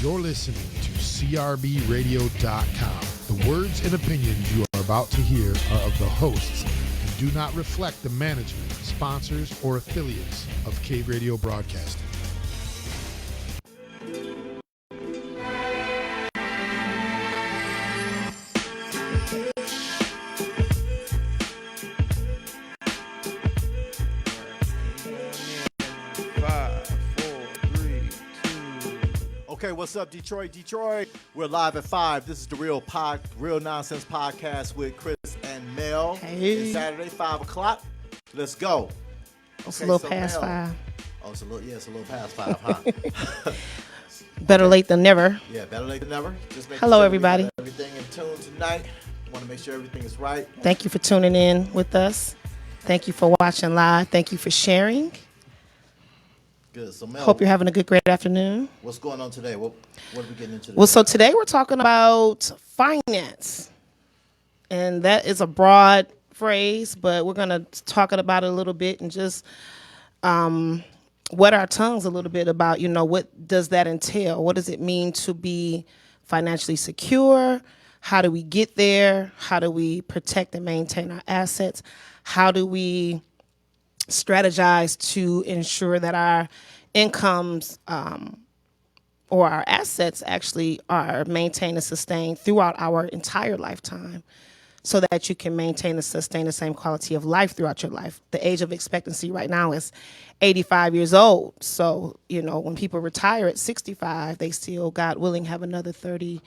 You're listening to CRBRadio.com. The words and opinions you are about to hear are of the hosts and do not reflect the management, sponsors, or affiliates of Cave Radio Broadcasting. Okay, what's up, Detroit? We're live at 5. This is the Real Nonsense Podcast with Chris and Mel. Hey. It's Saturday, 5 o'clock. Let's go. It's a little past Mel. 5. Oh, it's a little past 5, huh? Better late than never. Yeah, better late than never. Just making Hello, sure everybody. We got everything in tune tonight. Want to make sure everything is right. Thank you for tuning in with us. Thank you for watching live. Thank you for sharing. Good. So, Mel, Hope you're having a great afternoon. what's going on today? What are we getting into today? Well, so today we're talking about finance. And that is a broad phrase, but we're going to talk about it a little bit and just wet our tongues a little bit about, what does that entail? What does it mean to be financially secure? How do we get there? How do we protect and maintain our assets? How do we strategize to ensure that our incomes or our assets actually are maintained and sustained throughout our entire lifetime so that you can maintain and sustain the same quality of life throughout your life. The age of expectancy right now is 85 years old. So, when people retire at 65, they still, God willing, have another 30,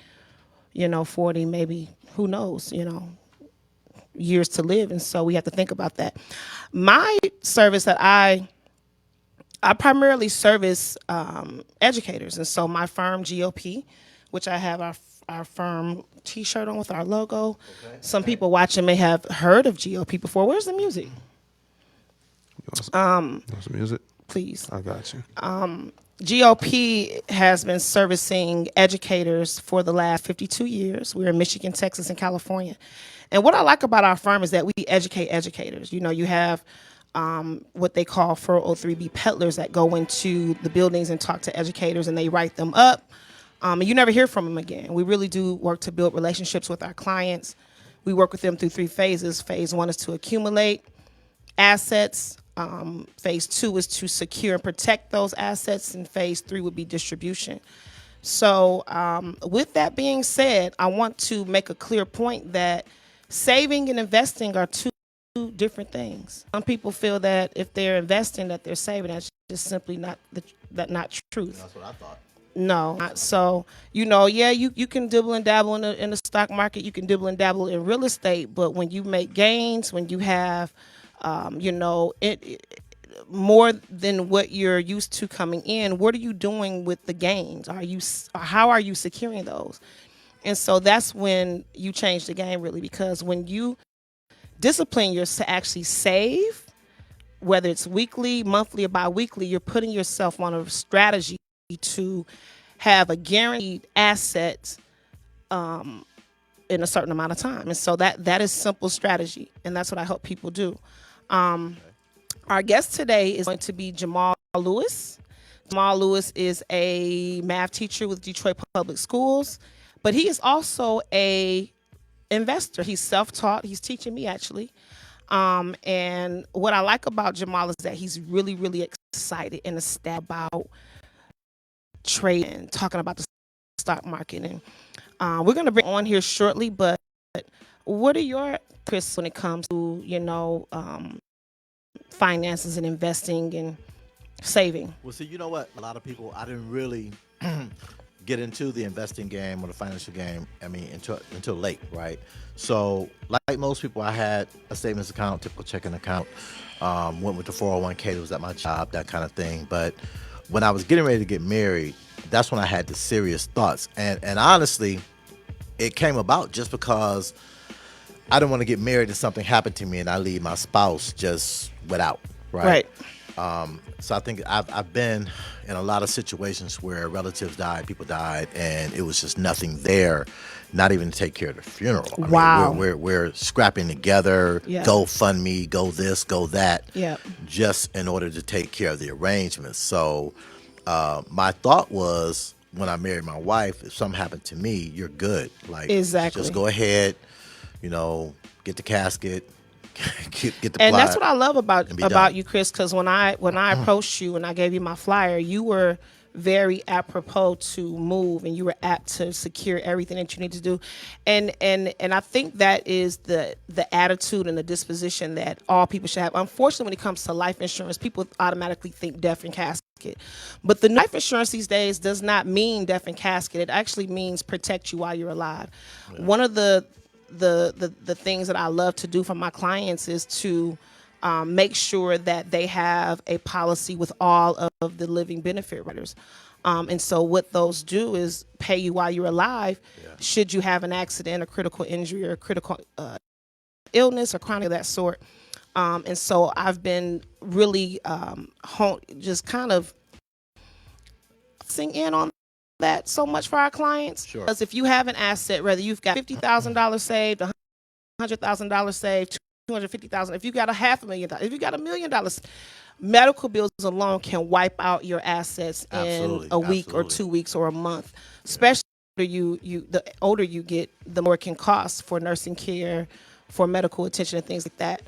40, maybe, who knows, years to live. And so we have to think about that. My service that I primarily service educators. And so my firm, GOP, which I have our firm T-shirt on with our logo. Okay. Some people watching may have heard of GOP before. Where's the music? You want some music? Please. I got you. GOP has been servicing educators for the last 52 years. We're in Michigan, Texas, and California. And what I like about our firm is that we educate educators. You have what they call 403B peddlers that go into the buildings and talk to educators, and they write them up. And you never hear from them again. We really do work to build relationships with our clients. We work with them through 3 phases. Phase 1 is to accumulate assets. Phase 2 is to secure and protect those assets. And phase 3 would be distribution. So with that being said, I want to make a clear point that saving and investing are two different things. Some people feel that if they're investing, that they're saving. That's just simply not truth. That's what I thought. No. So, you can dibble and dabble in the stock market. You can dibble and dabble in real estate. But when you make gains, when you have, more than what you're used to coming in, what are you doing with the gains? How are you securing those? And so that's when you change the game, really, because when you discipline yourself to actually save, whether it's weekly, monthly, or bi-weekly, you're putting yourself on a strategy to have a guaranteed asset in a certain amount of time. And so that is simple strategy, and that's what I help people do. Our guest today is going to be Jamal Lewis. Jamal Lewis is a math teacher with Detroit Public Schools, but he is also a investor. He's self-taught. He's teaching me, actually. And what I like about Jamal is that he's really, really excited and ecstatic about trading, talking about the stock market. And we're going to bring on here shortly, but what are your, Chris, when it comes to, finances and investing and saving? Well, see, you know what? A lot of people, I didn't really get into the investing game or the financial game, until late, right? So, like most people, I had a savings account, typical checking account, went with the 401k that was at my job, that kind of thing. But when I was getting ready to get married, that's when I had the serious thoughts. And honestly, it came about just because I didn't want to get married and something happened to me and I leave my spouse just without, right? So I think I've been in a lot of situations where relatives died, people died, and it was just nothing there, not even to take care of the funeral. Wow. We're scrapping together, Yeah. go fund me, go this, go that, Yeah. just in order to take care of the arrangements. So my thought was, when I married my wife, if something happened to me, you're good. Like, Exactly. just go ahead, get the casket, get the And plot, that's what I love about and be done. you, Chris, because when I approached you and I gave you my flyer, you were very apropos to move, and you were apt to secure everything that you need to do, and I think that is the attitude and the disposition that all people should have. Unfortunately, when it comes to life insurance, people automatically think death and casket, but the life insurance these days does not mean death and casket. It actually means protect you while you're alive. Yeah. One of the things that I love to do for my clients is to make sure that they have a policy with all of the living benefit riders. And so what those do is pay you while you're alive, should you have an accident, a critical injury, or a critical illness or chronic of that sort. And so I've been really just kind of focusing in on that so much for our clients. Sure. Because if you have an asset, whether you've got $50,000 saved, $100,000 saved, $250,000, if you got $500,000, if you got $1 million, medical bills alone can wipe out your assets in a week or 2 weeks or a month. Especially the older you get, the more it can cost for nursing care, for medical attention, and things like that.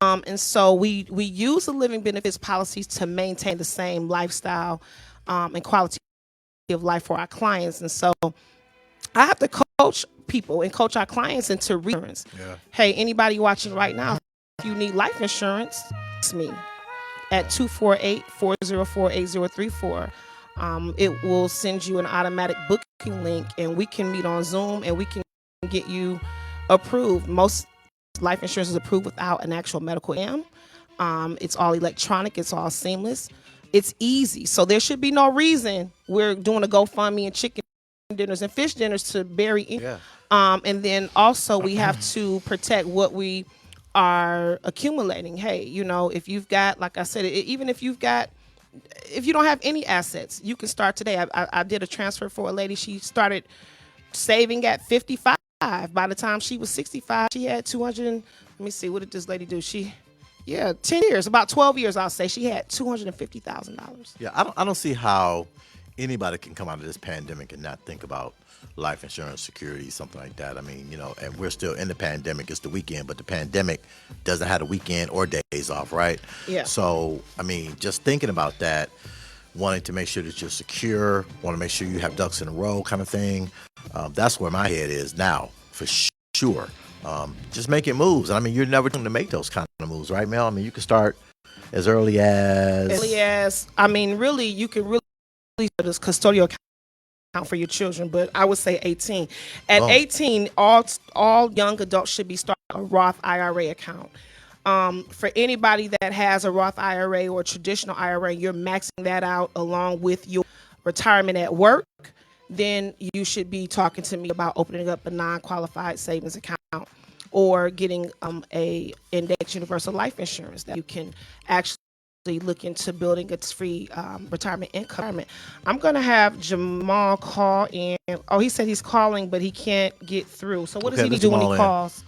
And so we use the living benefits policies to maintain the same lifestyle and quality of life for our clients. And so I have to coach people and coach our clients into insurance. Yeah. Hey, anybody watching right now, if you need life insurance, it's me at 248-404-8034. It will send you an automatic booking link, and we can meet on Zoom, and we can get you approved. Most life insurance is approved without an actual medical exam. It's all electronic. It's all seamless. It's easy. So there should be no reason we're doing a GoFundMe and chicken dinners and fish dinners to bury in. Yeah. And then also we have to protect what we are accumulating. Hey, if you've got, like I said, even if you don't have any assets, you can start today. I did a transfer for a lady. She started saving at 55. By the time she was 65, she had 200. Let me see, what did this lady do? 10 years, about 12 years, I'll say. She had $250,000. Yeah, I don't see how anybody can come out of this pandemic and not think about life insurance, security, something like that. I mean, and we're still in the pandemic. It's the weekend, but the pandemic doesn't have a weekend or days off, right? Yeah. So, I mean, just thinking about that, wanting to make sure that you're secure, want to make sure you have ducks in a row kind of thing. That's where my head is now, for sure. Just making moves. I mean, you're never going to make those kind of moves, right, Mel? I mean, you can start as early as... I mean, really, you can really this custodial account for your children, but I would say 18. At 18, all young adults should be starting a Roth IRA account. For anybody that has a Roth IRA or traditional IRA, you're maxing that out along with your retirement at work, then you should be talking to me about opening up a non-qualified savings account or getting a index universal life insurance that you can actually look into building a free retirement income. I'm going to have Jamal call in. Oh, he said he's calling, but he can't get through. So what does he need to do when he calls?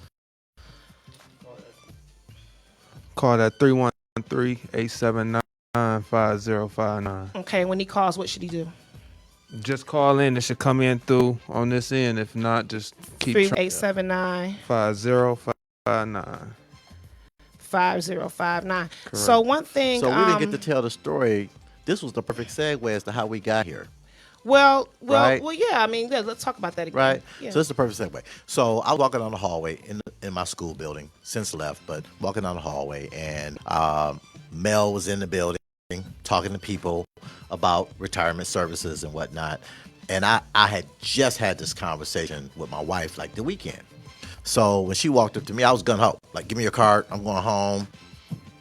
Call that 313-879-5059. Okay, when he calls, what should he do? Just call in. It should come in through on this end. If not, just keep 3-879-5059. 5059. Correct. So one thing. So we didn't get to tell the story. This was the perfect segue as to how we got here. Well, right? Yeah. I mean, let's talk about that again. Right. Yeah. So it's the perfect segue. So I was walking down the hallway in my school building, since left, but walking down the hallway, and Mel was in the building talking to people about retirement services and whatnot. And I had just had this conversation with my wife like the weekend. So when she walked up to me, I was gung-ho. Like, give me your card. I'm going home.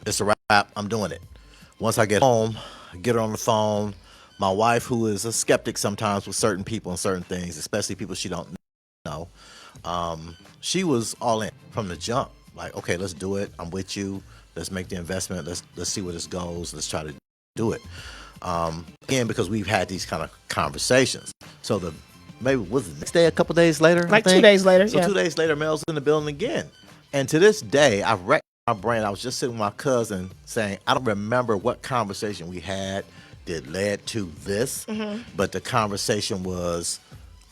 It's a wrap. I'm doing it. Once I get home, I get her on the phone. My wife, who is a skeptic sometimes with certain people and certain things, especially people she don't know, she was all in from the jump. Like, okay, let's do it. I'm with you. Let's make the investment. Let's see where this goes. Let's try to do it. Again, because we've had these kind of conversations. So maybe was it the next day, a couple days later? Like 2 days later. So 2 days later, Mel's in the building again. And to this day, I've wrecked my brain. I was just sitting with my cousin saying, I don't remember what conversation we had that led to this, Mm-hmm. but the conversation was,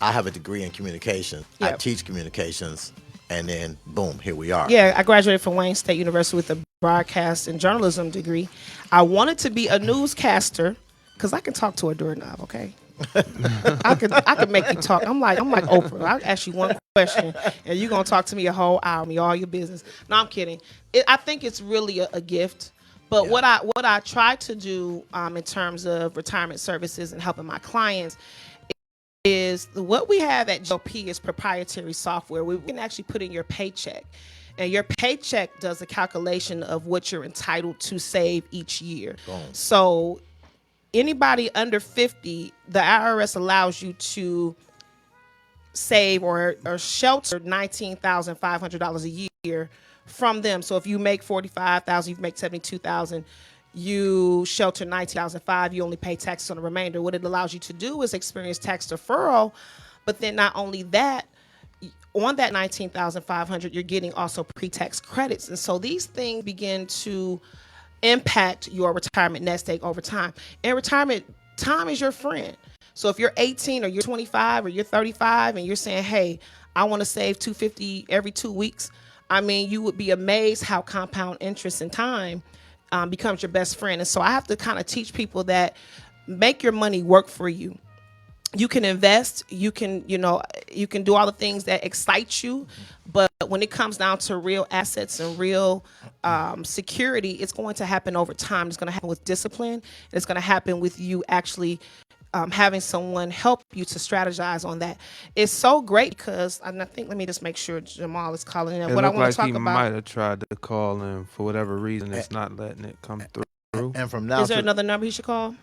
I have a degree in communication. I Yep. teach communications, and then boom, here we are. Yeah, I graduated from Wayne State University with a broadcast and journalism degree. I wanted to be a newscaster because I can talk to a doorknob. Okay, I could make you talk. I'm like Oprah. I'll ask you one question, and you're gonna talk to me a whole hour, me all your business. No, I'm kidding. I think it's really a gift. But Yeah. what I try to do in terms of retirement services and helping my clients is what we have at GLP is proprietary software. We can actually put in your paycheck, and your paycheck does a calculation of what you're entitled to save each year. Boom. So anybody under 50, the IRS allows you to save or shelter $19,500 a year from them. So if you make 45,000, you make 72,000, you shelter 19,500, you only pay taxes on the remainder. What it allows you to do is experience tax deferral, but then not only that, on that 19,500, you're getting also pre-tax credits. And so these things begin to impact your retirement nest egg over time. And retirement, time is your friend. So if you're 18 or you're 25 or you're 35 and you're saying, hey, I want to save $250 every 2 weeks, I mean, you would be amazed how compound interest in time becomes your best friend. And so I have to kind of teach people that make your money work for you. You can invest, you can do all the things that excite you, but when it comes down to real assets and real security, it's going to happen over time. It's going to happen with discipline. It's going to happen with you actually having someone help you to strategize on that. It's so great because I think, let me just make sure Jamal is calling in. It What I looked want like to talk he about. might have tried to call in for whatever reason. It's not letting it come through. And from now Is there to another number he should call?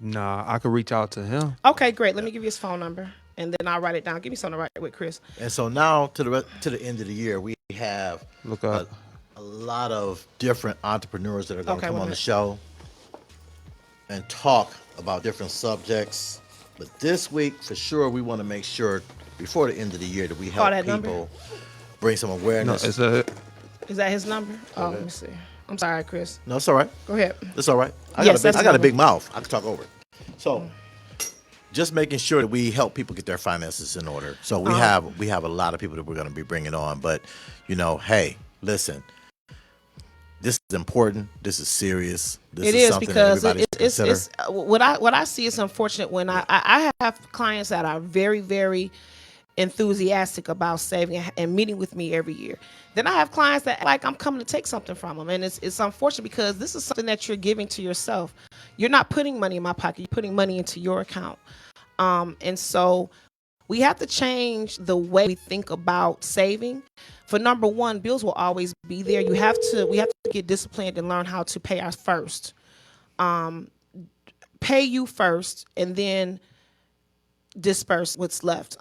Nah, I could reach out to him. Okay, great. Let me give you his phone number, and then I'll write it down. Give me something to write with, Chris. and so now to the end of the year, we have Look up. a lot of different entrepreneurs that are going to Okay, come wait a on the minute. show and talk about different subjects. But this week, for sure, we want to make sure before the end of the year that we help that number? people bring some No, awareness. it's a Is that his number? Oh, let me see. I'm sorry, Chris. No, it's all right. Go ahead. It's all right. Yes, that's I got a number. big mouth. I can talk over it. So, just making sure that we help people get their finances in order. So we have a lot of people that we're going to be bringing on. But hey, listen, this is important. This is serious. This It is is something because that everybody should consider. it's what I see is unfortunate when I have clients that are very, very enthusiastic about saving and meeting with me every year. Then I have clients that like I'm coming to take something from them, and it's unfortunate because this is something that you're giving to yourself. You're not putting money in my pocket. You're putting money into your account, and so we have to change the way we think about saving. For number one, bills will always be there. We have to get disciplined and learn how to pay us first. Pay you first, and then disperse what's left.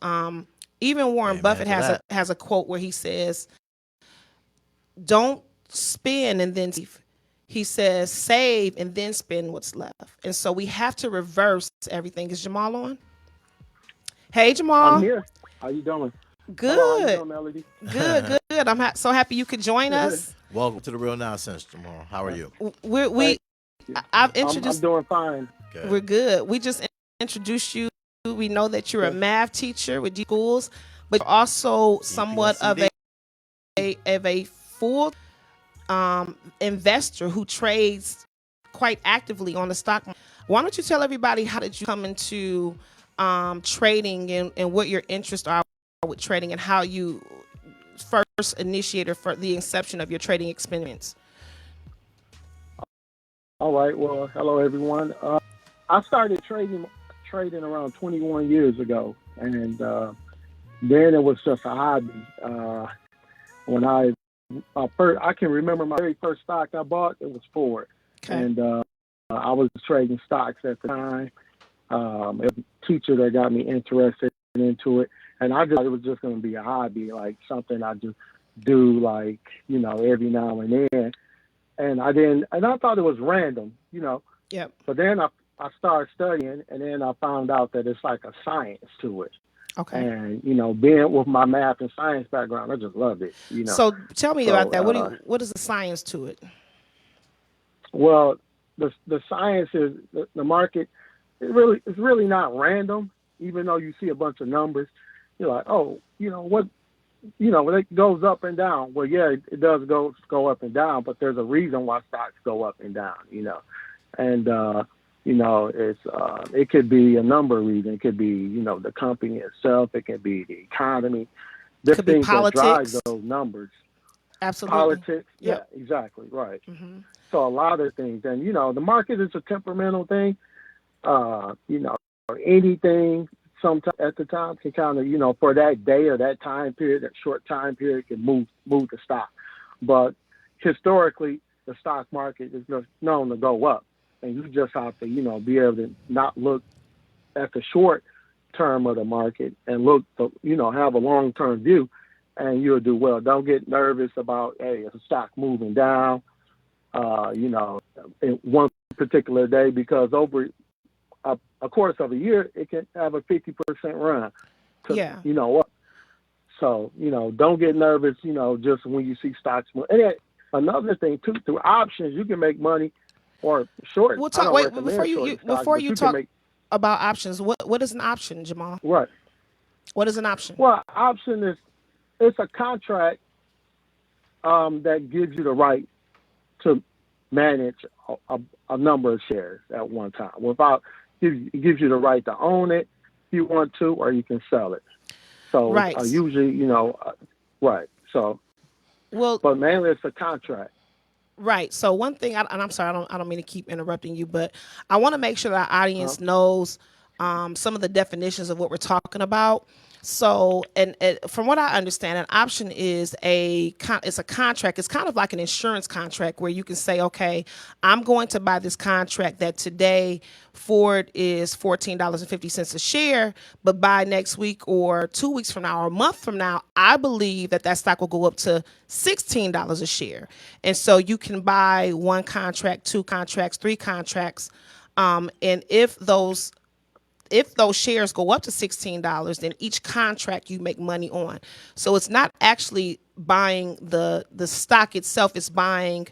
Even Warren Amen Buffett to that. has a quote where he says, "Don't spend and then save." He says, "Save and then spend what's left." And so we have to reverse everything. Is Jamal on? Hey, Jamal. I'm here. How you doing? Good. Hello, how you doing, Melody? Good. I'm so happy you could join us. Welcome to the Real Nonsense, Jamal. How are you? I've I'm introduced. doing fine. Good. We're good. We just introduced you. We know that you're a math teacher with D schools, but you're also somewhat of a full investor who trades quite actively on the stock market. Why don't you tell everybody how did you come into trading and what your interests are with trading and how you first initiated for the inception of your trading experience? All right. Well, hello everyone. I started trading around 21 years ago, and then it was just a hobby. When I can remember my very first stock I bought, it was Ford, Okay. and I was trading stocks at the time. It was a teacher that got me interested into it, and I just thought it was just going to be a hobby, like something I do like every now and then. And I thought it was random, Yep. But then I started studying, and then I found out that it's like a science to it. Okay. And being with my math and science background, I just loved it. So tell me So, about that. What is the science to it? Well, the science is the market. It's really not random. Even though you see a bunch of numbers, you're like, oh, what, when it goes up and down. Well, yeah, it does go up and down, but there's a reason why stocks go up and down. And it's it could be a number of reasons. It could be the company itself. It could be the economy. There's Could be things that politics. drive those numbers. Absolutely. Politics. Yep. Yeah, exactly. Right. Mm-hmm. So a lot of things, and the market is a temperamental thing. Anything sometimes at the time can kind of for that day or that time period, that short time period, can move the stock. But historically, the stock market is just known to go up, and you just have to be able to not look at the short term of the market and look to, have a long term view, and you'll do well. Don't get nervous about is the stock moving down, in one particular day, because over a course of a year, it can have a 50% run. Up. So, don't get nervous, just when you see stocks move. And then another thing too, through options, you can make money or short. We'll talk. Wait, before you talk about options, what is an option, Jamal? Right. What is an option? Well, option it's a contract that gives you the right to manage a number of shares at one time. It gives you the right to own it if you want to, or you can sell it. So right. Usually, right. So, but mainly it's a contract. Right. So one thing, and I'm sorry, I don't mean to keep interrupting you, but I want to make sure that our audience knows some of the definitions of what we're talking about. So, and from what I understand, an option is it's a contract. It's kind of like an insurance contract where you can say, okay, I'm going to buy this contract that today Ford is $14.50 a share, but by next week or 2 weeks from now or a month from now, I believe that stock will go up to $16 a share. And so you can buy one contract, two contracts, three contracts. And if those shares go up to $16, then each contract you make money on. So it's not actually buying the stock itself, it's buying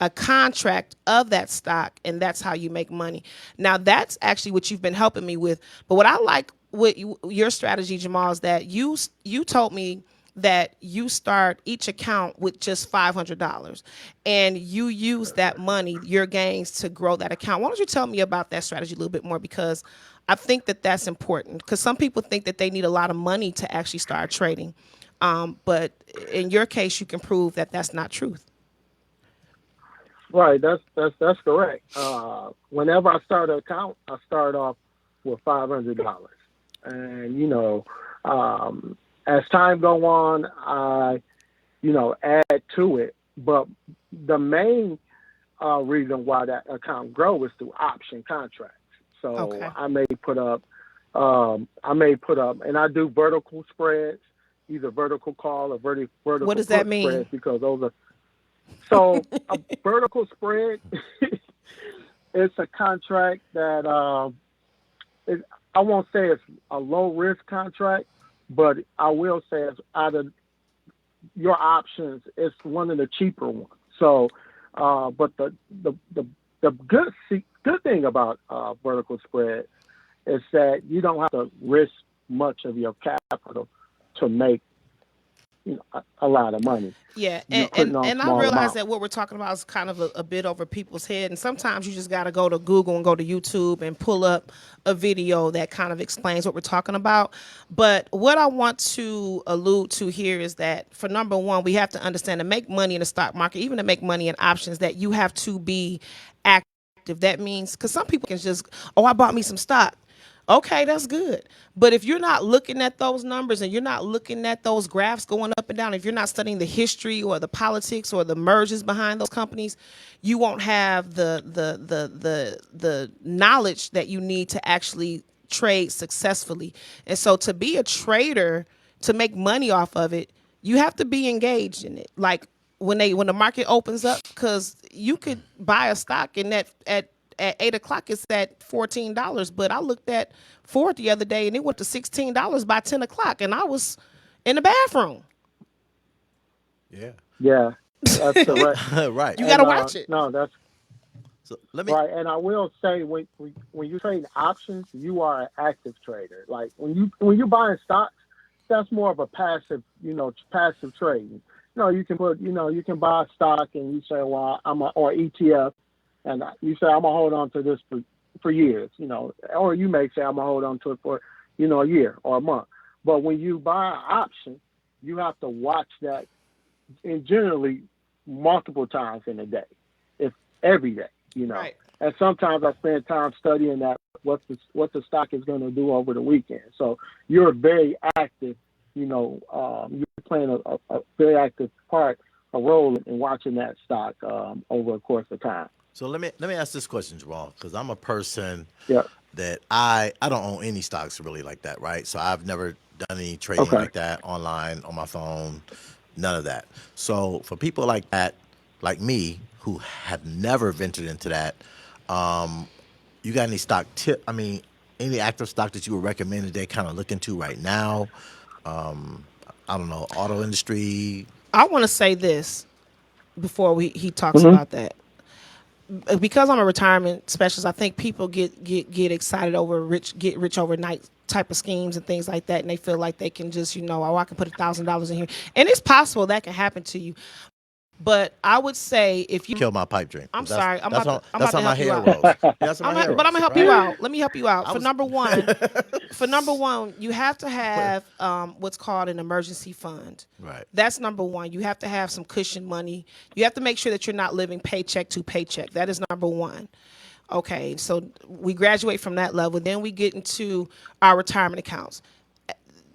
a contract of that stock, and that's how you make money. Now, that's actually what you've been helping me with. But what I like with your strategy, Jamal, is that you told me that you start each account with just $500, and you use that money, your gains, to grow that account. Why don't you tell me about that strategy a little bit more? Because I think that that's important, because some people think that they need a lot of money to actually start trading. But in your case, you can prove that that's not truth. Right. That's correct. Whenever I start an account, I start off with $500, and as time go on, I add to it. But the main reason why that account grows is through option contracts. So okay. I may put up, and I do vertical spreads, either vertical call or vertical. What does that mean? Spreads, because those are so a vertical spread. It's a contract that I won't say it's a low risk contract, but I will say it's out of your options, it's one of the cheaper ones. So, but the good thing about vertical spread is that you don't have to risk much of your capital to make a lot of money. Yeah, and I realize that what we're talking about is kind of a bit over people's head, and sometimes you just got to go to Google and go to YouTube and pull up a video that kind of explains what we're talking about. But what I want to allude to here is that, for number one, we have to understand, to make money in the stock market, even to make money in options, that you have to be active. That means, because some people can just, I bought me some stock. Okay, that's good. But if you're not looking at those numbers and you're not looking at those graphs going up and down, if you're not studying the history or the politics or the mergers behind those companies, you won't have the knowledge that you need to actually trade successfully. And so to be a trader, to make money off of it, you have to be engaged in it. Like when the market opens up, because you could buy a stock and at 8 o'clock it's at $14, but I looked at Ford the other day and it went to $16 by 10 o'clock, and I was in the bathroom. Yeah, that's correct. Right. You got to watch it. No, So let me. Right, and I will say when you trade options, you are an active trader. Like when you buying stocks, that's more of a passive, passive trading. You can you can buy a stock and you say, well, or ETF, and you say I'm gonna hold on to this for years, or you may say I'm gonna hold on to it for, a year or a month. But when you buy an option, you have to watch that, and generally multiple times in a day, if every day. Right. And sometimes I spend time studying that what the stock is going to do over the weekend. So you're very active, you're playing a very active a role in watching that stock over a course of time. So let me ask this question, Jamal, because I'm a person Yeah. that I don't own any stocks really like that, right? So I've never done any trading Okay. like that online on my phone, none of that. So for people like that, like me, who have never ventured into that, you got any stock tip? I mean, any active stock that you would recommend that they kind of look into right now? I don't know, auto industry. I want to say this before he talks Mm-hmm. about that. Because I'm a retirement specialist, I think people get excited over get rich overnight type of schemes and things like that, and they feel like they can just, oh, I can put $1,000 in here, and it's possible that can happen to you. But I would say if you Kill my pipe dream. I'm That's- sorry. I'm that's about that's to how my help you hair out. rolls. That's how my hair But I'm gonna rolls, help right? you out. Let me help you out. I was- For number one, you have to have what's called an emergency fund. Right. That's number one. You have to have some cushion money. You have to make sure that you're not living paycheck to paycheck. That is number one. Okay, so we graduate from that level. Then we get into our retirement accounts.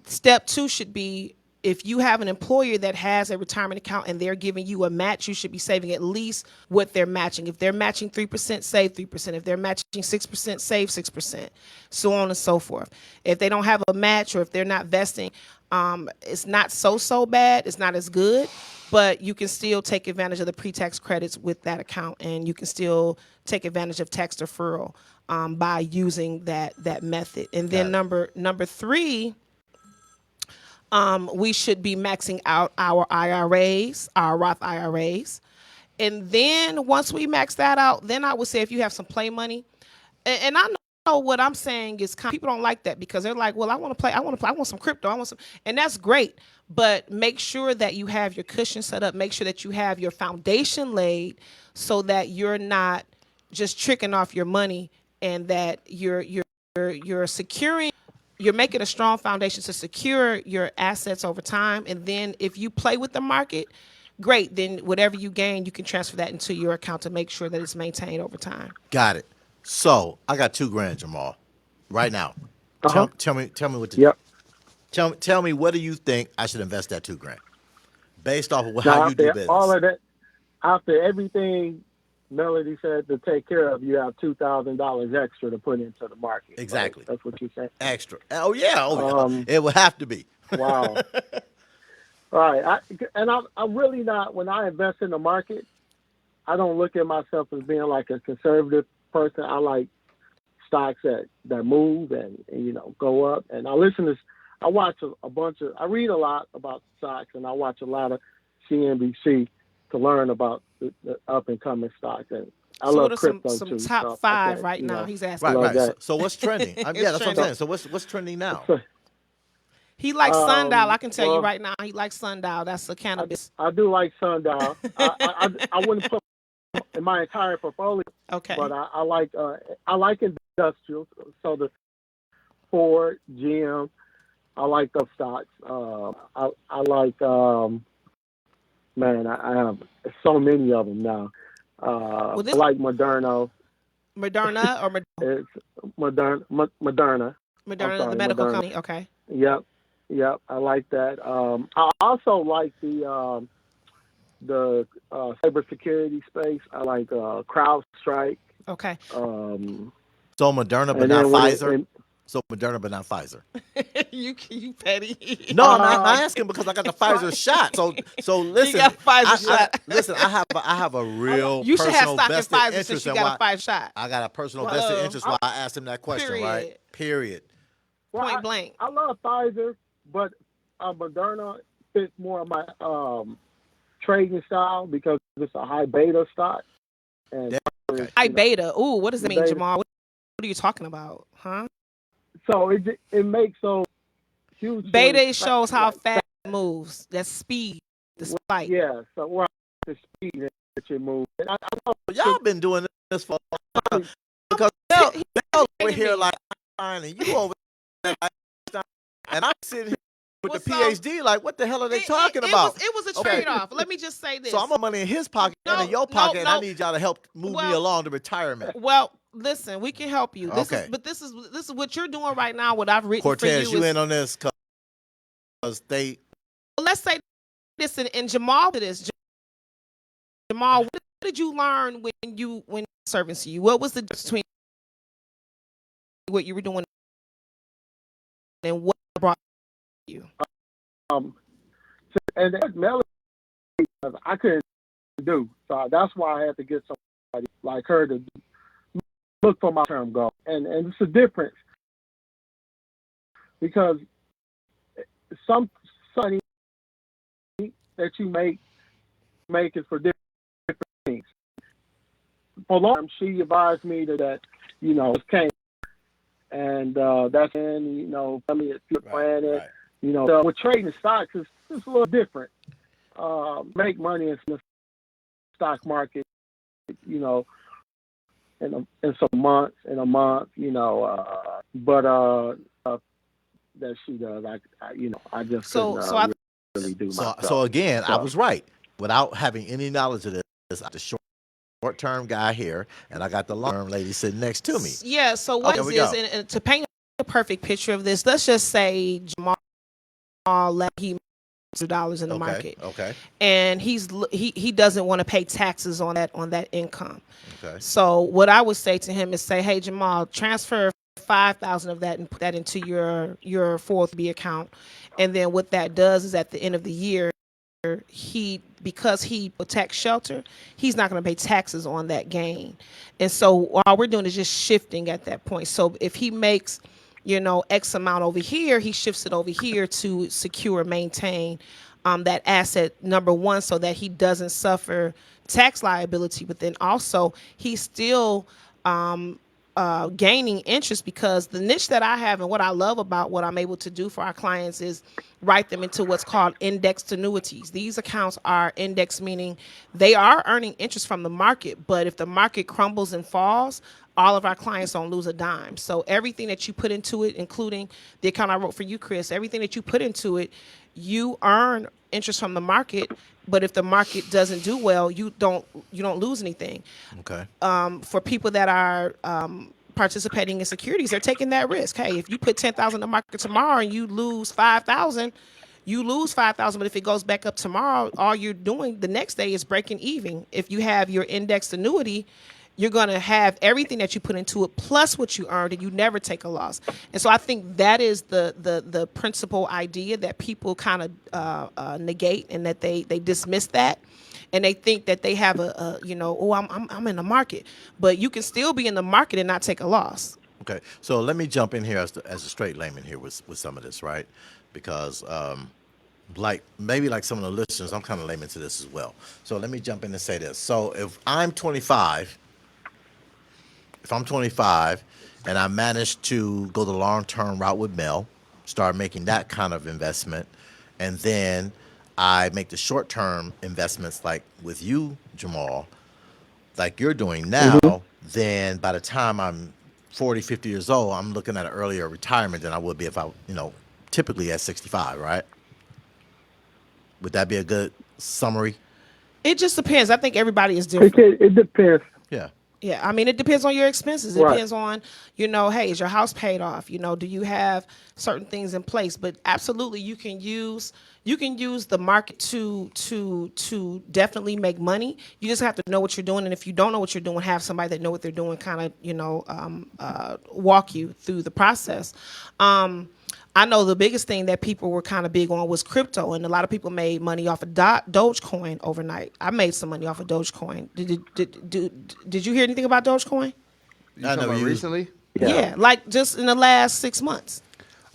Step two should be, if you have an employer that has a retirement account and they're giving you a match, you should be saving at least what they're matching. If they're matching 3%, save 3%. If they're matching 6%, save 6%, so on and so forth. If they don't have a match, or if they're not vesting, it's not so bad. It's not as good, but you can still take advantage of the pre-tax credits with that account, and you can still take advantage of tax deferral by using that method. And then number three, we should be maxing out our IRAs, our Roth IRAs. And then once we max that out, then I would say if you have some play money, and I know what I'm saying is people don't like that because they're like, well, I want to play, I want some crypto, I want some, and that's great. But make sure that you have your cushion set up. Make sure that you have your foundation laid so that you're not just tricking off your money, and that you're securing. You're making a strong foundation to secure your assets over time. And then if you play with the market, great. Then whatever you gain, you can transfer that into your account to make sure that it's maintained over time. Got it. So I got $2,000, Jamal, right now. Uh-huh. Tell me what to do. Yep. Tell me, what do you think I should invest that $2,000 based off of Now, how you do business? all of that, after everything Melody said to take care of, you have $2,000 extra to put into the market. Exactly. Right? That's what you said. Extra. Oh yeah. It would have to be. Wow. All right. I'm really not, when I invest in the market, I don't look at myself as being like a conservative person. I like stocks that move and go up. And I watch I read a lot about stocks, and I watch a lot of CNBC to learn about the up and coming stocks. And I love crypto some too. top so five right now? He's asking. Right. that. So what's trending? Yeah, that's what I'm trending. saying. So what's trending now? He likes Sundial. I can tell you well, right now, he likes Sundial. That's the cannabis. I do like Sundial. I wouldn't put in my entire portfolio, Okay. but I like industrials. So the Ford, GM, I like those stocks. I like I have so many of them now. I like Moderna. Moderna or It's Moderna. Moderna, sorry, the medical Moderna. company. Okay. Yep. I like that. I also like the cybersecurity space. I like CrowdStrike. Okay. So Moderna, but And not then when Pfizer. So Moderna, but not Pfizer. you petty. No, I'm not asking because I got the Pfizer shot. So listen. You got a Pfizer shot. Listen, I have a real You should have personal stock in vested Pfizer interest since you in got why a Pfizer shot. I got a personal Well, vested interest why I asked him that question, right? Period. Well, Point blank. I love Pfizer, but Moderna fits more of my trading style because it's a high beta stock. And Okay. I you know, beta. Ooh, what does that mean, beta. Jamal? What are you talking about? Huh? So it makes those huge Beta swings shows how like fast it moves. That's speed. The spike. yeah. So the speed that you move. And I know Y'all been doing this for a long time because Well, Mel over educated here me. like and you over there like and I'm sitting here with Well, the so PhD like what the hell are they talking about? It was a Okay. trade-off. Let me just say this. So I'm money in his pocket and in No, your no, pocket, and I no. need y'all to help move me Well- along to retirement. Well, listen, we can help you. Okay. This is what you're doing right now. What I've written Cortez, for you you is, in on this because they let's say this, and Jamal did this. Jamal, what did you learn when serving to you? What was the difference between what you were doing and what brought you? and that melody I couldn't do. So that's why I had to get somebody like her to look for my term goal. And it's a difference because some money that you make is for different things. For long, she advised me that you know, it came and that's in, you know, I mean, if you're planning, right. you know, so with trading stocks, it's a little different. Make money in the stock market, you know, in some months, in a month, you know, but that she does, you know, I just couldn't really do myself. So again, I was right. Without having any knowledge of this, I'm the short-term guy here, and I got the long-term lady sitting next to me. Yeah. So what Okay, is we this? go. And to paint a perfect picture of this, let's just say Jamal he $2 in the market. Okay. And he doesn't want to pay taxes on that income. Okay. So what I would say to him is say, hey Jamal, transfer 5,000 of that and put that into your 403b account. And then what that does is at the end of the year, because he tax shelter, he's not going to pay taxes on that gain. And so all we're doing is just shifting at that point. So if he makes, you know, X amount over here, he shifts it over here to secure, maintain that asset, number one, so that he doesn't suffer tax liability, but then also he's still gaining interest, because the niche that I have and what I love about what I'm able to do for our clients is write them into what's called indexed annuities. These accounts are indexed, meaning they are earning interest from the market, but if the market crumbles and falls, all of our clients don't lose a dime. So everything that you put into it, including the account I wrote for you, Chris, everything that you put into it, you earn interest from the market. But if the market doesn't do well, you don't lose anything. Okay. For people that are participating in securities, they're taking that risk. Hey, if you put 10,000 in the market tomorrow and you lose 5,000, you lose 5,000. But if it goes back up tomorrow, all you're doing the next day is breaking even. If you have your indexed annuity, you're going to have everything that you put into it plus what you earned, and you never take a loss. And so I think that is the principal idea that people kind of negate, and that they dismiss that, and they think that they have I'm in the market, but you can still be in the market and not take a loss. Okay. So let me jump in here as a straight layman here with some of this, right? Because like some of the listeners, I'm kind of layman to this as well. So let me jump in and say this. So if I'm 25 and I manage to go the long-term route with Mel, start making that kind of investment, and then I make the short-term investments like with you, Jamal, like you're doing now, then by the time I'm 40, 50 years old, I'm looking at an earlier retirement than I would be if I, typically at 65, right? Would that be a good summary? It just depends. I think everybody is different. It depends. Yeah. Yeah, I mean, it depends on your expenses. It Right. depends on, hey, is your house paid off? Do you have certain things in place? But absolutely, you can use the market to definitely make money. You just have to know what you're doing, and if you don't know what you're doing, have somebody that know what they're doing, kind of walk you through the process. I know the biggest thing that people were kind of big on was crypto, and a lot of people made money off of Dogecoin overnight. I made some money off of Dogecoin. Did you hear anything about Dogecoin? You I talking never about used- recently? Yeah, like just in the last 6 months.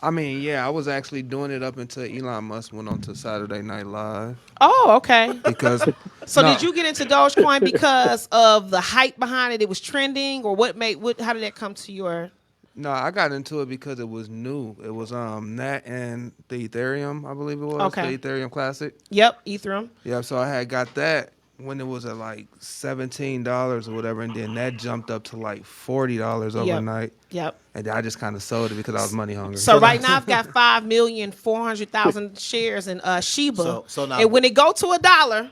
I mean, yeah, I was actually doing it up until Elon Musk went on to Saturday Night Live Oh, okay. because So no, did you get into Dogecoin because of the hype behind it? It was trending, or what made? How did that come to your? No, I got into it because it was new. It was that and the Ethereum, I believe it was. Okay. The Ethereum Classic. Yep, Ethereum. Yeah, so I had got that when it was at like $17 or whatever, and then that jumped up to like $40 overnight. Yep. And then I just kind of sold it because I was money hungry. So right now I've got 5,400,000 shares in Shiba. So now- and when it go to $1,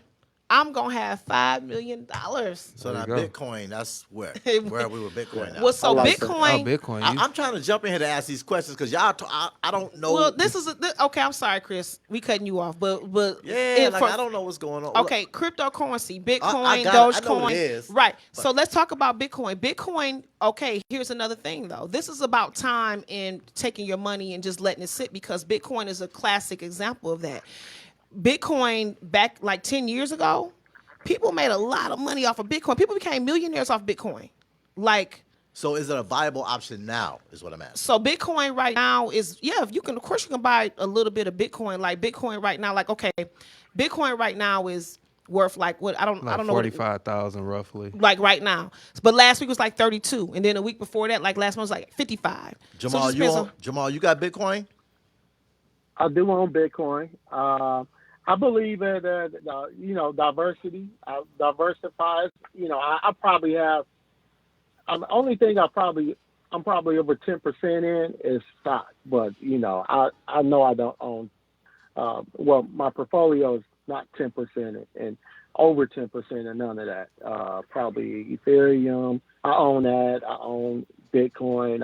I'm gonna have $5 million. So now There you go. Bitcoin, that's where we were Bitcoin now. Well, so I like that. Bitcoin. Oh, Bitcoin. I'm trying to jump in here to ask these questions because y'all, I don't know. Well, this is okay. I'm sorry, Chris. We cutting you off, but yeah, and like for- I don't know what's going on. Okay, cryptocurrency, Bitcoin, I got it. I know Dogecoin. what it is, Right. So let's talk about Bitcoin. Bitcoin, okay, here's another thing though. This is about time in taking your money and just letting it sit because Bitcoin is a classic example of that. Bitcoin back like 10 years ago, people made a lot of money off of Bitcoin. People became millionaires off Bitcoin. Like So is it a viable option now? Is what I'm asking. so Bitcoin right now is if you can of course you can buy a little bit of Bitcoin. Like Bitcoin right now, like okay, Bitcoin right now is worth like what I don't know what 45,000 roughly. like right now. But last week was like 32, and then a week before that, like last month was like 55. So it Jamal, just depends Jamal, you got Bitcoin? I do own Bitcoin. I believe that diversity diversifies. I probably have. The only thing I'm probably over 10% in is stock, but I know I don't own. Well, my portfolio is not 10% and over 10% and none of that. Probably Ethereum. I own that. I own Bitcoin.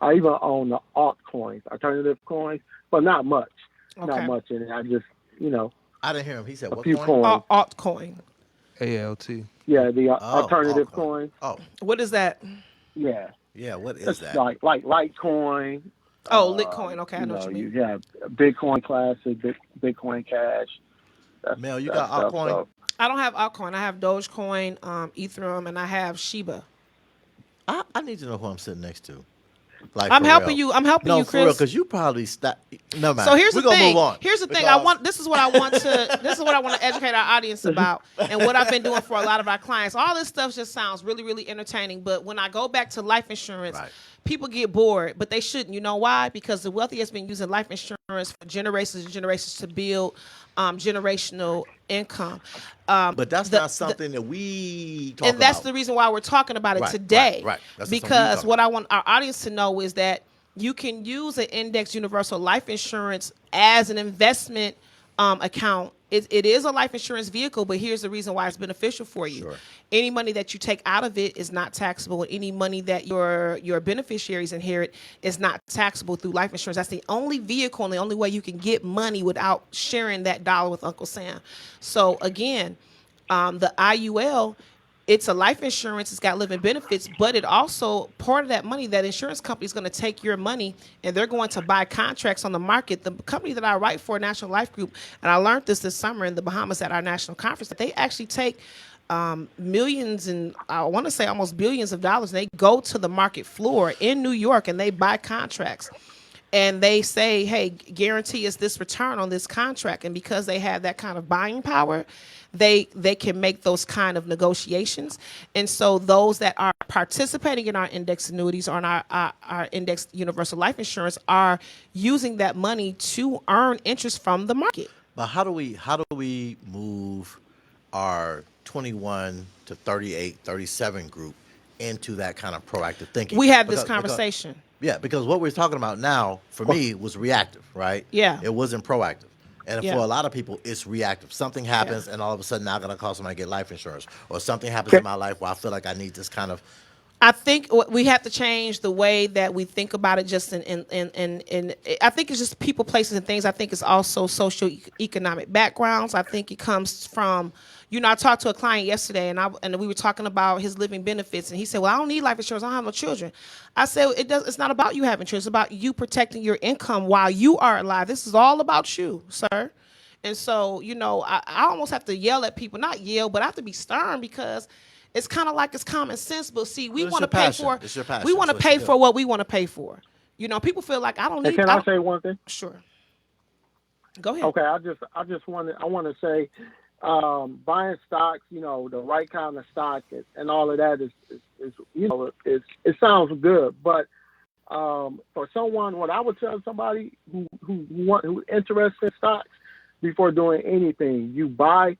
I even own the altcoins, alternative coins, but not much. Okay. Not much in it. I just, I didn't hear him. He said a what few coin? coins. altcoin. ALT. Yeah, the Oh, alternative altcoin. coin. Oh, What is that? Yeah, yeah. What is it's that? like Litecoin. Oh, Litecoin. Okay, I know what you mean. You have Bitcoin Classic, Bitcoin Cash. Mel, you that got stuff, altcoin? so- I don't have altcoin. I have Dogecoin, Ethereum, and I have Shiba. I need to know who I'm sitting next to. Like I'm for helping real. you. I'm helping No, you, for real, Chris. because you probably No, man. So here's We're the gonna thing. move on. Here's the thing. Because- This is what I want to educate our audience about, and what I've been doing for a lot of our clients. All this stuff just sounds really, really entertaining. But when I go back to life insurance, Right. people get bored, but they shouldn't. You know why? Because the wealthy has been using life insurance for generations and generations to build generational income. But that's not something that we talk And that's about. the reason why we're talking about it Right, today. right. That's something we because talk what I want our audience to know is that you can use an index universal life insurance as an investment account. It is a life insurance vehicle, but here's the reason why it's beneficial for you. Sure. Any money that you take out of it is not taxable. Any money that your beneficiaries inherit is not taxable through life insurance. That's the only vehicle and the only way you can get money without sharing that dollar with Uncle Sam. So again, the IUL, it's a life insurance. It's got living benefits, but it also, part of that money, that insurance company is going to take your money and they're going to buy contracts on the market. The company that I write for, National Life Group, and I learned this summer in the Bahamas at our national conference, that they actually take millions and I want to say almost billions of dollars. And they go to the market floor in New York and they buy contracts. And they say, hey, guarantee us this return on this contract. And because they have that kind of buying power, they can make those kind of negotiations. And so those that are participating in our index annuities or in our index universal life insurance are using that money to earn interest from the market. But how do we move our 21 to 38, 37 group into that kind of proactive thinking? We had this Because- conversation. because what we're talking about now, for me, was reactive, right? Yeah. It wasn't proactive. And Yeah. for a lot of people, it's reactive. Something happens, and all of a sudden, now I got to call somebody to get life insurance. Or something happens in my life where I feel like I need this kind of. I think we have to change the way that we think about it. Just in I think it's just people, places, and things. I think it's also socioeconomic backgrounds. I think it comes from, I talked to a client yesterday, and we were talking about his living benefits, and he said, "Well, I don't need life insurance. I don't have no children." I said, It's not about you having children. It's about you protecting your income while you are alive. This is all about you, sir. And so, I almost have to yell at people, not yell, but I have to be stern because. It's kind of like it's common sense, but see, we It's want to your pay passion. for. It's your passion. We want to It's what pay you for do. what we want to pay for. You know, people feel like I don't And need. can I say one thing? Sure. Go ahead. Okay, I want to say, buying stocks, you know, the right kind of stock and all of that is you know, it sounds good, but for someone, what I would tell somebody who interested in stocks, before doing anything, you buy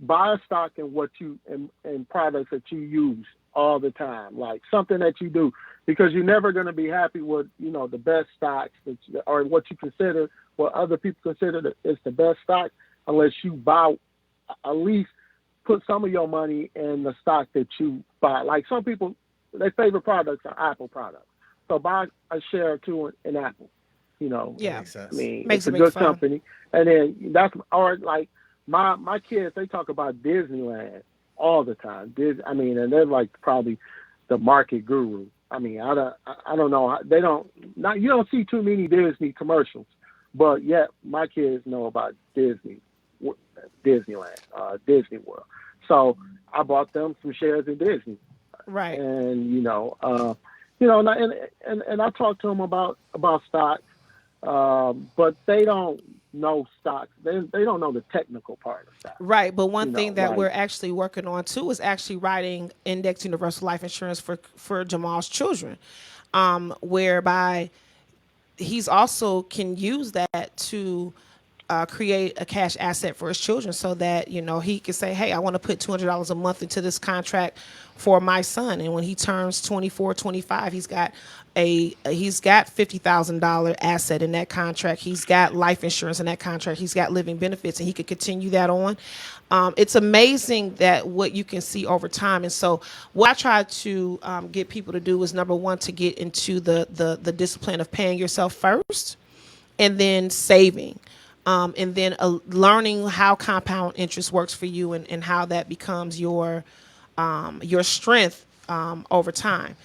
a stock in what you in products that you use all the time, like something that you do, because you're never going to be happy with, you know, the best stocks or what you consider, what other people consider is the best stock, unless you buy, at least put some of your money in the stock that you buy. Like some people, their favorite products are Apple products, so buy a share or two in Apple. You know, Yeah. Makes sense. I mean, Makes it's it a make good fun. company, and then that's or like my kids, they talk about Disneyland all the time. I mean, and they're like probably the market guru. I mean, I don't know. You don't see too many Disney commercials, but yet my kids know about Disneyland, Disney World. So I bought them some shares in Disney, Right. and and I talked to them about stocks, but they don't know stocks. They don't know the technical part of stocks. Right, but one You thing know, that like- we're actually working on too is actually writing index universal life insurance for Jamal's children, whereby he's also can use that to create a cash asset for his children, so that, you know, he can say, hey, I want to put $200 a month into this contract for my son, and when he turns 24, 25, he's got $50,000 asset in that contract. He's got life insurance in that contract. He's got living benefits, and he could continue that on. It's amazing that what you can see over time. And so what I try to get people to do is, number one, to get into the discipline of paying yourself first, and then saving. And then learning how compound interest works for you, and how that becomes your strength over time.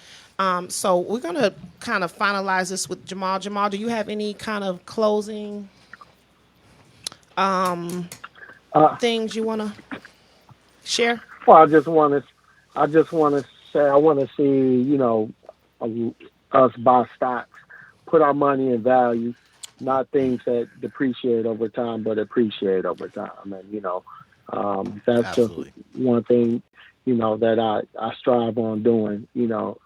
So we're going to kind of finalize this with Jamal. Jamal, do you have any kind of closing things you want to share? Well, I just want to say, I want to see, you know, us buy stocks, put our money in value, not things that depreciate over time, but appreciate over time. And, you know, that's Absolutely. just one thing, you know, that I strive on doing, you know,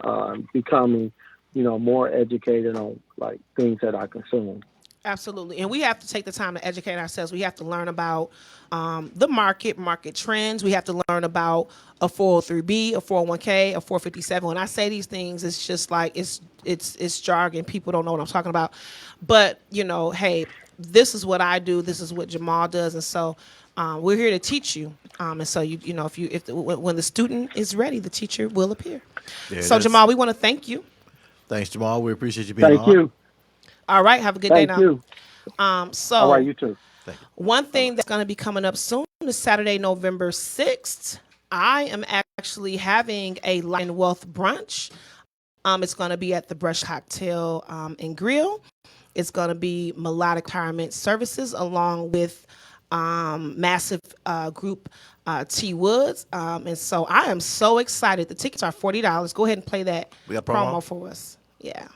becoming, you know, more educated on like things that I consume. Absolutely. And we have to take the time to educate ourselves. We have to learn about the market trends. We have to learn about a 403B, a 401k, a 457. When I say these things, it's just like it's jargon. People don't know what I'm talking about. But, you know, hey, this is what I do. This is what Jamal does. And so we're here to teach you. And so, you know, when the student is ready, the teacher will appear. There it So, is. Jamal, we want to thank you. Thanks, Jamal. We appreciate you being Thank on. you. All right. Have a good day Thank now. you. So All right, you too. one thing that's going to be coming up soon is Saturday, November 6th. I am actually having a Life and Wealth brunch. It's going to be at the Brush Cocktail and Grill. It's going to be Melodic Retirement Services along with massive group T Woods. And so I am so excited. The tickets are $40. Go ahead and play that We got promo? promo for us. Yeah.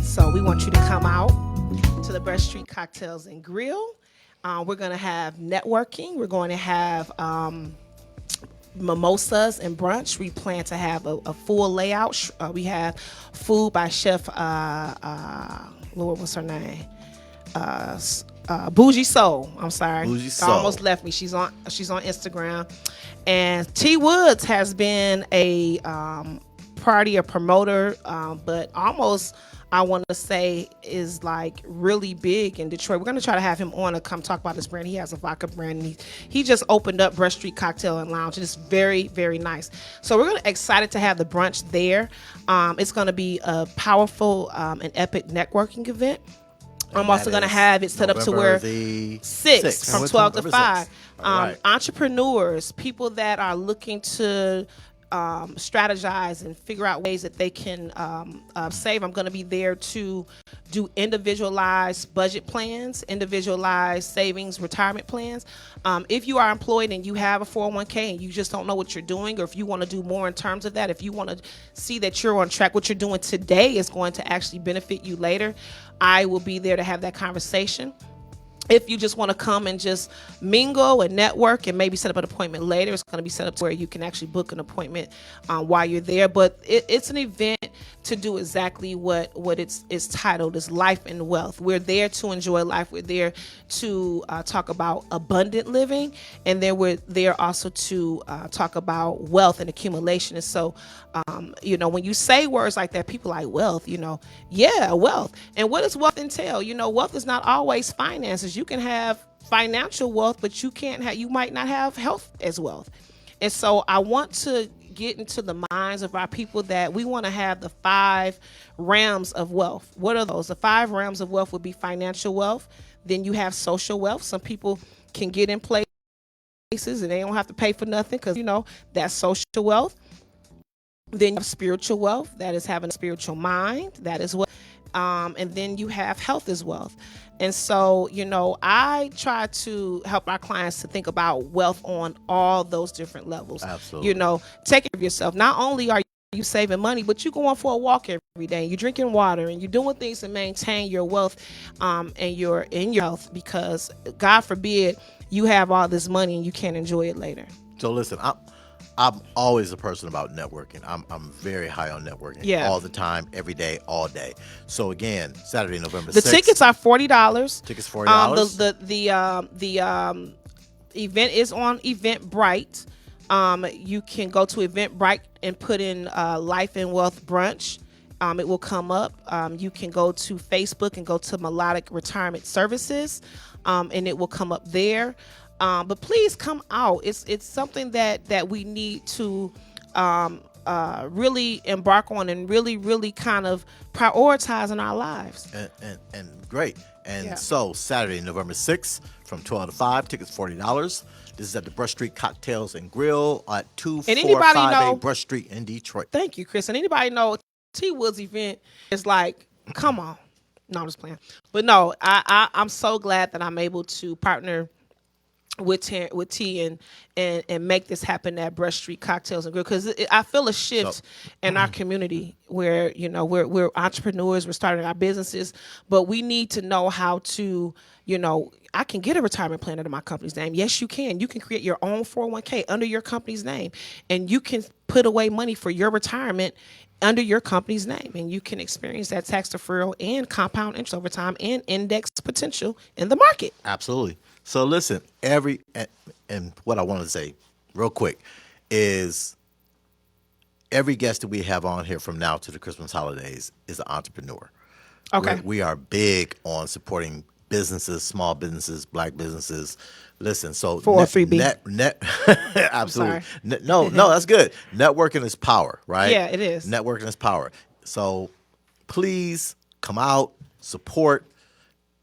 So we want you to come out to the Brush Street Cocktails and Grill. We're going to have networking. We're going to have mimosas and brunch. We plan to have a full layout. We have food by Chef, Lord, what's her name? Bougie Soul. I'm sorry. Bougie It Soul. almost left me. She's on Instagram. And T Woods has been a party, a promoter, but almost, I want to say, is like really big in Detroit. We're going to try to have him on to come talk about his brand. He has a vodka brand. And he just opened up Brush Street Cocktail and Lounge. It's very, very nice. So we're excited to have the brunch there. It's going to be a powerful and epic networking event. I'm also going to have it set up to where the 6 from 12 to November 5. 6th. All right. Entrepreneurs, people that are looking to strategize and figure out ways that they can save. I'm going to be there to do individualized budget plans, individualized savings, retirement plans. If you are employed and you have a 401k and you just don't know what you're doing, or if you want to do more in terms of that, if you want to see that you're on track, what you're doing today is going to actually benefit you later, I will be there to have that conversation. If you just want to come and just mingle and network and maybe set up an appointment later, it's going to be set up to where you can actually book an appointment while you're there. But it's an event to do exactly what it's titled, is life and wealth. We're there to enjoy life. We're there to talk about abundant living, and then we're there also to talk about wealth and accumulation. And so, when you say words like that, people like wealth, yeah, wealth. And what does wealth entail? Wealth is not always finances. You can have financial wealth, but you might not have health as wealth. And so I want to get into the minds of our people that we want to have the 5 realms of wealth. What are those? The 5 realms of wealth would be financial wealth. Then you have social wealth. Some people can get in places and they don't have to pay for nothing because, that's social wealth. Then you have spiritual wealth. That is having a spiritual mind. That is what. And then you have health as wealth. And so, I try to help our clients to think about wealth on all those different levels. Absolutely. Take care of yourself. Not only are you saving money, but you're going for a walk every day. You're drinking water and you're doing things to maintain your wealth and your health, because God forbid you have all this money and you can't enjoy it later. So listen, I'm always a person about networking. I'm very high on networking all the time, every day, all day. So again, Saturday, November 6th. The tickets are $40. Tickets $40. The event is on Eventbrite. You can go to Eventbrite and put in Life and Wealth Brunch. It will come up. You can go to Facebook and go to Melodic Retirement Services, and it will come up there. But please come out. It's something that we need to really embark on and really, really kind of prioritize in our lives. And great. And so Saturday, November 6th from 12 to 5, tickets $40. This is at the Brush Street Cocktails and Grill at 2458 Brush Street in Detroit. Thank you, Chris. And anybody know T Wood's event is like, come on. No, I'm just playing. But no, I'm so glad that I'm able to partner with T and make this happen at Brush Street Cocktails and Grill, because I feel a shift in our community where we're entrepreneurs, we're starting our businesses, but we need to know how to I can get a retirement plan under my company's name. Yes, you can. You can create your own 401k under your company's name, and you can put away money for your retirement under your company's name, and you can experience that tax deferral and compound interest over time and index potential in the market. Absolutely. So listen, and what I wanted to say real quick is every guest that we have on here from now to the Christmas holidays is an entrepreneur. Okay. We are big on supporting businesses, small businesses, black businesses. Listen, so absolutely. No, that's good. Networking is power, right? Yeah, it is. Networking is power. So please come out, support,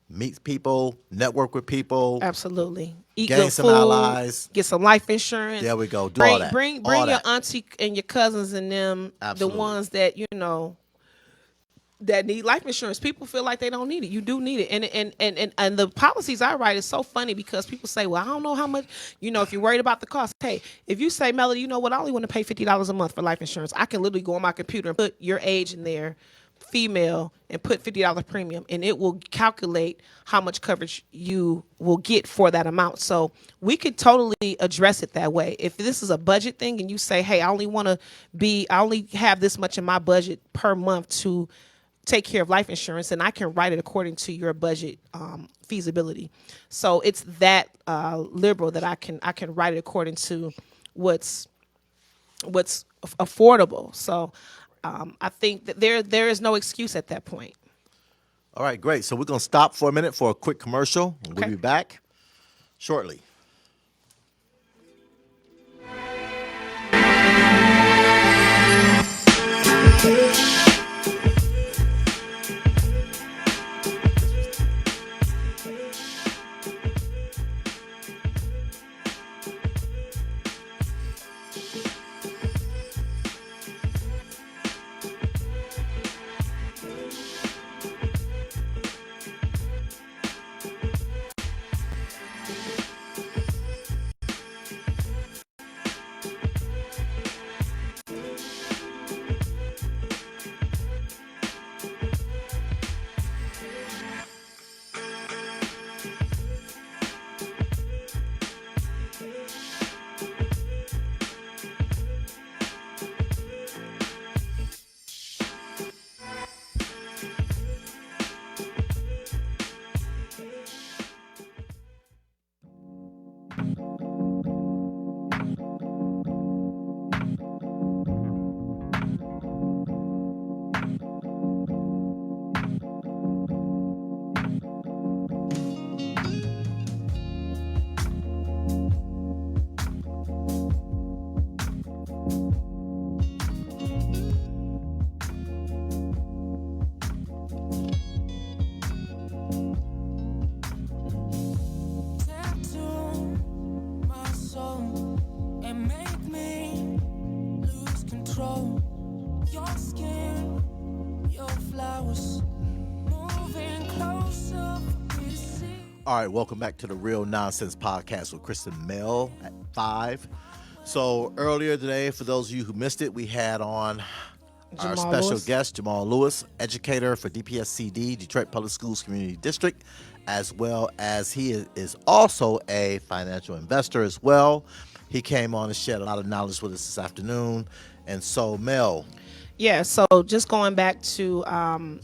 meet people, network with people. Absolutely. Eat gain good some food, allies. Get some life insurance. There we go. Do all that. Bring all your that. auntie and your cousins and them, Absolutely. the ones that that need life insurance. People feel like they don't need it. You do need it. And the policies I write is so funny because people say, well, I don't know how much, if you're worried about the cost. Hey, if you say, Melody, you know what, I only want to pay $50 a month for life insurance. I can literally go on my computer and put your age in there, female, and put $50 premium, and it will calculate how much coverage you will get for that amount. So we could totally address it that way. If this is a budget thing and you say, hey, I only have this much in my budget per month to take care of life insurance, and I can write it according to your budget feasibility. So it's that liberal that I can write it according to what's affordable. So I think that there is no excuse at that point. All right, great. So we're going to stop for a minute for a quick commercial. We'll be back shortly. All right, welcome back to the Real Nonsense Podcast with Chris and Mel at 5. So earlier today, for those of you who missed it, we had on our Jamal special Lewis. guest, Jamal Lewis, educator for DPSCD, Detroit Public Schools Community District, as well as he is also a financial investor as well. He came on and shared a lot of knowledge with us this afternoon. And so, Mel. Yeah, so just going back to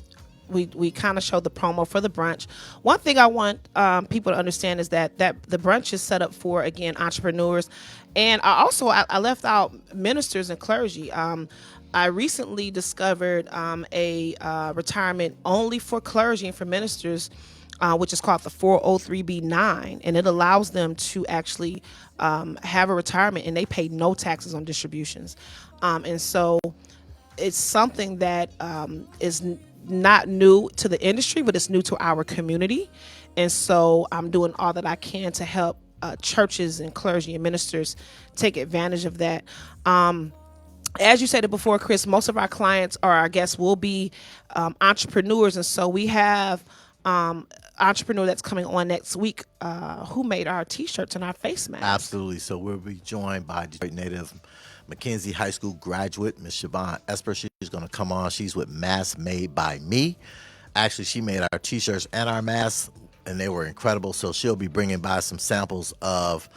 we kind of showed the promo for the brunch. One thing I want people to understand is that the brunch is set up for, again, entrepreneurs, and I left out ministers and clergy. I recently discovered a retirement only for clergy and for ministers, which is called the 403b9, and it allows them to actually have a retirement, and they pay no taxes on distributions, and so it's something that is not new to the industry, but it's new to our community. And so I'm doing all that I can to help churches and clergy and ministers take advantage of that. As you said it before, Chris, most of our clients or our guests will be entrepreneurs. And so we have entrepreneur that's coming on next week who made our T-shirts and our face masks. Absolutely. So we'll be joined by Detroit native McKenzie High School graduate, Miss Siobhan Esper. She's going to come on. She's with Masks Made by Me. Actually, she made our T-shirts and our masks, and they were incredible. So she'll be bringing by some samples of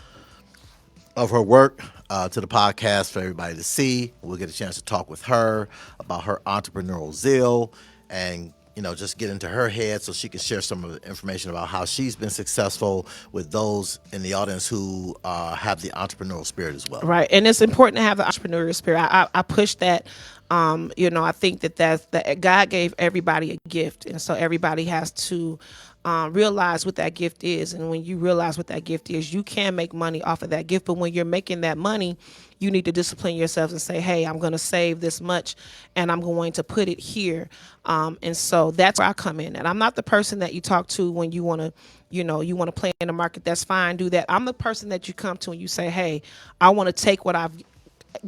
her work to the podcast for everybody to see. We'll get a chance to talk with her about her entrepreneurial zeal and, you know, just get into her head so she can share some of the information about how she's been successful with those in the audience who have the entrepreneurial spirit as well. Right. And it's important to have the entrepreneurial spirit. I push that. I think that God gave everybody a gift. And so everybody has to realize what that gift is. And when you realize what that gift is, you can make money off of that gift. But when you're making that money, you need to discipline yourself and say, hey, I'm going to save this much and I'm going to put it here. And so that's where I come in. And I'm not the person that you talk to when you want to, you want to play in the market. That's fine. Do that. I'm the person that you come to and you say, hey, I want to take what I've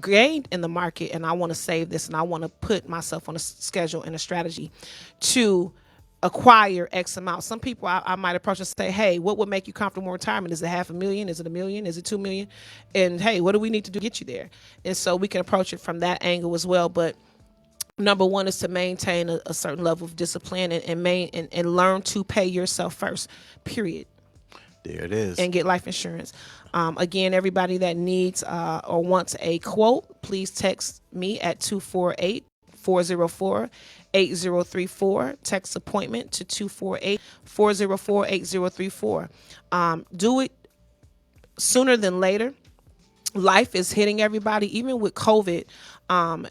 gained in the market and I want to save this and I want to put myself on a schedule and a strategy to acquire X amount. Some people I might approach and say, hey, what would make you comfortable in retirement? Is it $500,000? Is it $1 million? Is it $2 million? And hey, what do we need to do to get you there? And so we can approach it from that angle as well. But number one is to maintain a certain level of discipline and learn to pay yourself first, period. There it is. And get life insurance. Again, everybody that needs or wants a quote, please text me at 248-404-8034. Text appointment to 248-404-8034. Do it sooner than later. Life is hitting everybody, even with COVID.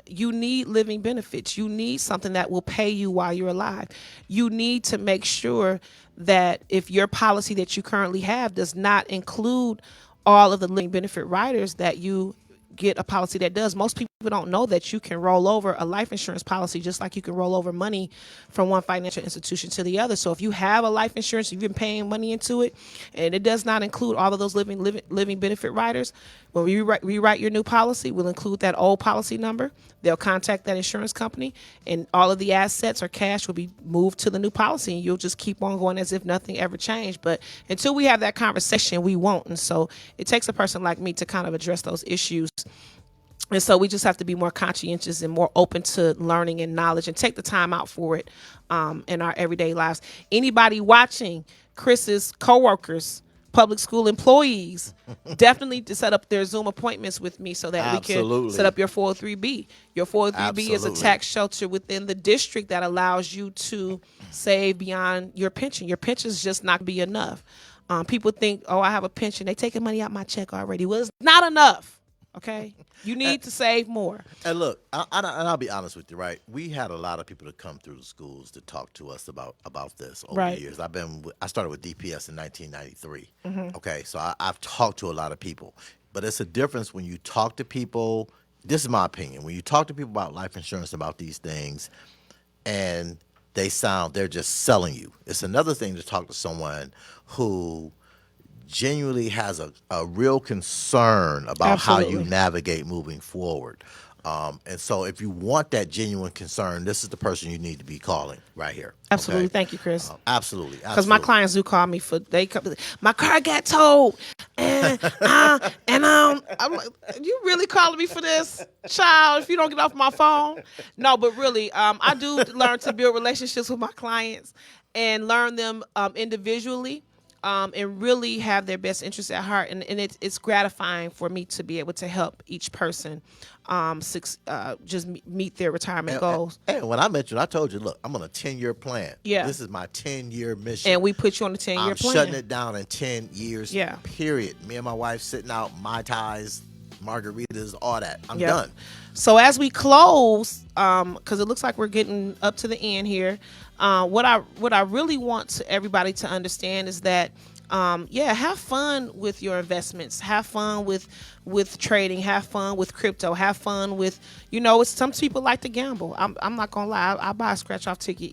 You need living benefits. You need something that will pay you while you're alive. You need to make sure that if your policy that you currently have does not include all of the living benefit riders, that you get a policy that does. Most people don't know that you can roll over a life insurance policy just like you can roll over money from one financial institution to the other. So if you have a life insurance, you've been paying money into it, and it does not include all of those living benefit riders, when we rewrite your new policy, we'll include that old policy number. They'll contact that insurance company, and all of the assets or cash will be moved to the new policy, and you'll just keep on going as if nothing ever changed. But until we have that conversation, we won't. And so it takes a person like me to kind of address those issues. And so we just have to be more conscientious and more open to learning and knowledge and take the time out for it in our everyday lives. Anybody watching, Chris's coworkers, public school employees, definitely to set up their Zoom appointments with me so that Absolutely. we can set up your 403B. Your 403B is a Absolutely. tax shelter within the district that allows you to save beyond your pension. Your pension is just not be enough. People think, oh, I have a pension. They taking money out my check already. Well, it's not enough. Okay, you need to save more. And look, I'll be honest with you, right? We had a lot of people that come through the schools to talk to us about this over Right. the years. I started with DPS in 1993. Mm-hmm. Okay, so I've talked to a lot of people, but it's a difference when you talk to people. This is my opinion. When you talk to people about life insurance, about these things, and they're just selling you. It's another thing to talk to someone who genuinely has a real concern about how you Absolutely. navigate moving forward. And so if you want that genuine concern, this is the person you need to be calling right here. Absolutely. Okay? Thank you, Chris. Absolutely. Because my clients do call me my car got towed, and I'm like, you really calling me for this, child? If you don't get off my phone, no. But really, I do learn to build relationships with my clients and learn them individually. And really have their best interests at heart, and it's gratifying for me to be able to help each person just meet their retirement goals. And when I met you, I told you, look, I'm on a 10-year plan. Yeah. This is my 10-year mission. And we put you on a 10-year plan. I'm shutting it down in 10 years, Yeah. period. Me and my wife sitting out Mai Tais, margaritas, all that. I'm done. So as we close, because it looks like we're getting up to the end here, what I really want everybody to understand is that, have fun with your investments, have fun with trading, have fun with crypto, have fun with, it's some people like to gamble. I'm not gonna lie, I buy a scratch off ticket,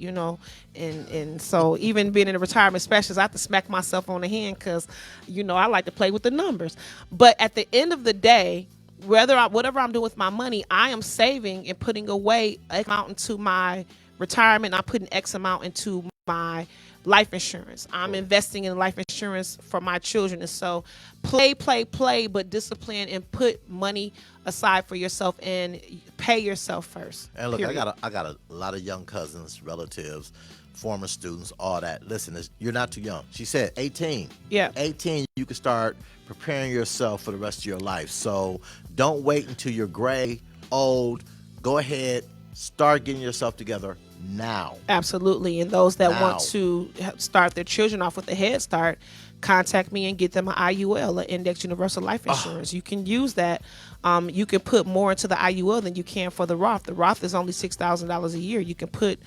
and so even being in a retirement specialist, I have to smack myself on the hand because, I like to play with the numbers. But at the end of the day, whatever I'm doing with my money, I am saving and putting away X amount into my retirement. I'm putting X amount into my life insurance. I'm investing in life insurance for my children. And so play, but discipline and put money aside for yourself and pay yourself first. And look, period. I got a lot of young cousins, relatives, former students, all that. Listen, you're not too young. She said 18. Yeah. 18, you can start preparing yourself for the rest of your life. So don't wait until you're gray, old. Go ahead, start getting yourself together now. Absolutely. And those that Now. want to start their children off with a head start, contact me and get them an IUL, an Index Universal Life Insurance. You can use that. You can put more into the IUL than you can for the Roth. The Roth is only $6,000 a year. You can put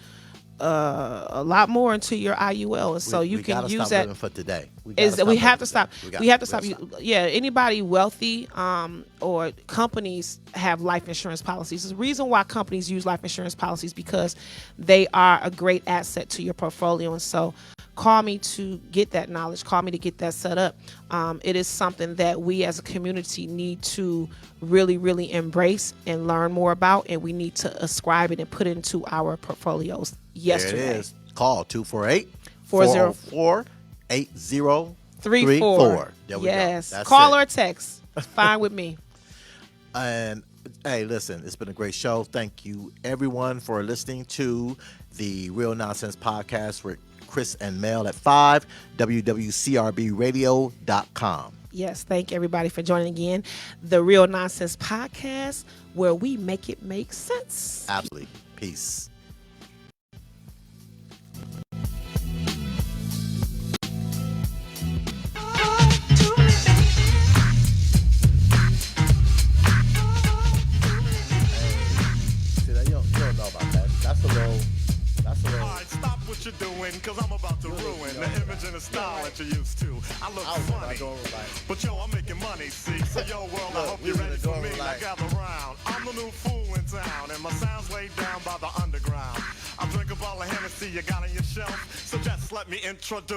a lot more into your IUL, and so you can use that. Living for today. We have to stop. We have to stop. stop. Yeah, anybody wealthy or companies have life insurance policies. The reason why companies use life insurance policies because they are a great asset to your portfolio, and so call me to get that knowledge. Call me to get that set up. It is something that we as a community need to really, really embrace and learn more about, and we need to ascribe it and put it into our portfolios yesterday. There it is. Call 404 248-404-8034. There we yes. go. That's Call it. or text. It's fine with me. And hey, listen, it's been a great show. Thank you, everyone, for listening to the Real Nonsense Podcast with Chris and Mel at 5, wwcrbradio.com. Yes, thank everybody for joining again. The Real Nonsense Podcast, where we make it make sense. Absolutely. Peace. What you're doing, cause I'm about to ruin the image and the style that you used to. I look funny, but yo, I'm making money, see? So yo, world, I hope you're ready for me. Now gather round. I'm the new fool in town, and my sound's laid down by the underground. I drink a bottle of Hennessy you got on your shelf, so just let me introduce